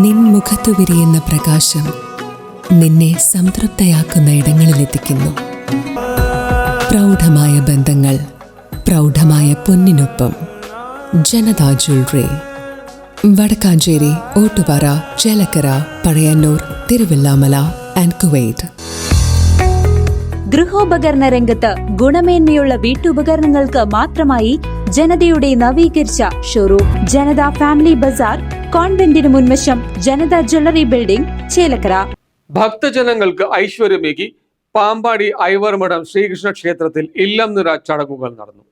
നിൻ മുഖത്തു വിരിയുന്ന പ്രകാശം നിന്നെ സംതൃപ്തയാക്കുന്ന ഇടങ്ങളിലെത്തിക്കുന്നു. പ്രൗഢമായ ബന്ധങ്ങൾ, പ്രൗഢമായ പൊന്നിനൊപ്പം. Janata jewellery, Vadakkanchery, Ottupara, Chelakkara, Pazhayannur, Thiruvilwamala and Kuwait. ഗൃഹോപകരണ രംഗത്ത് ഗുണമേന്മയുള്ള വീട്ടുപകരണങ്ങൾക്ക് മാത്രമായി ജനതയുടെ നവീകരിച്ച ഷോറൂം. ജനത ഫാമിലി ബസാർ, കോൺവെന്റിന് മുൻവശം, ജനത ജ്വല്ലറി ബിൽഡിംഗ്, ചേലക്കര. ഭക്തജനങ്ങൾക്ക് ഐശ്വര്യമേകി പാമ്പാടി ഐവർമഠം ശ്രീകൃഷ്ണ ക്ഷേത്രത്തിൽ ഇല്ലം നിറ ചടങ്ങുകൾ നടന്നു.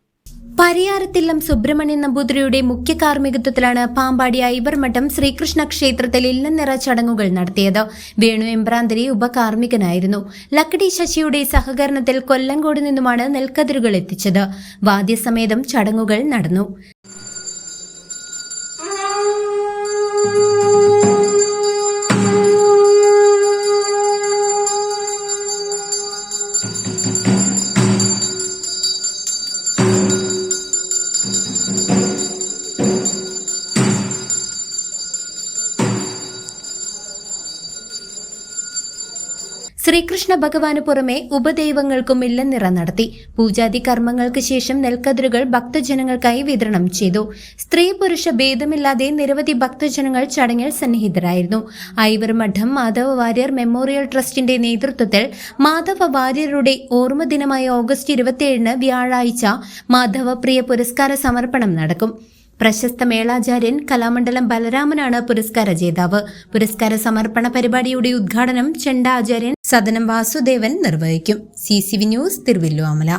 പരിയാരത്തില്ലം സുബ്രഹ്മണ്യൻ നമ്പൂതിരിയുടെ മുഖ്യ കാർമ്മികത്വത്തിലാണ് പാമ്പാടി ഐവർമഠം ശ്രീകൃഷ്ണ ക്ഷേത്രത്തിൽ ഇല്ലനിറ ചടങ്ങുകൾ നടത്തിയത്. വേണു എമ്പ്രാന്തരി ഉപകാർമ്മികനായിരുന്നു. ലക്കടി ശശിയുടെ സഹകരണത്തിൽ കൊല്ലങ്കോട് നിന്നുമാണ് നെൽക്കതിരുകൾ എത്തിച്ചത്. വാദ്യസമേതം ചടങ്ങുകൾ നടന്നു. ശ്രീകൃഷ്ണ ഭഗവാന് പുറമെ ഉപദൈവങ്ങൾക്കും ഇല്ലനിറ നടത്തി. പൂജാതി കർമ്മങ്ങൾക്ക് ശേഷം നെൽക്കതിരുകൾ ഭക്തജനങ്ങൾക്കായി വിതരണം ചെയ്തു. സ്ത്രീ പുരുഷ ഭേദമില്ലാതെ നിരവധി ഭക്തജനങ്ങൾ ചടങ്ങിൽ സന്നിഹിതരായിരുന്നു. ഐവർമഠം മാധവ വാര്യർ മെമ്മോറിയൽ ട്രസ്റ്റിന്റെ നേതൃത്വത്തിൽ മാധവ വാര്യരുടെ ഓർമ്മ ദിനമായ ഓഗസ്റ്റ് 27 വ്യാഴാഴ്ച മാധവ പ്രിയ പുരസ്കാര സമർപ്പണം നടക്കും. പ്രശസ്ത മേളാചാര്യൻ കലാമണ്ഡലം ബലരാമനാണ് പുരസ്കാര ജേതാവ്. പുരസ്കാര സമർപ്പണ പരിപാടിയുടെ ഉദ്ഘാടനം ചെണ്ട ആചാര്യൻ സദനം വാസുദേവൻ നിർവഹിക്കും. CCV news, Thiruvilwamala.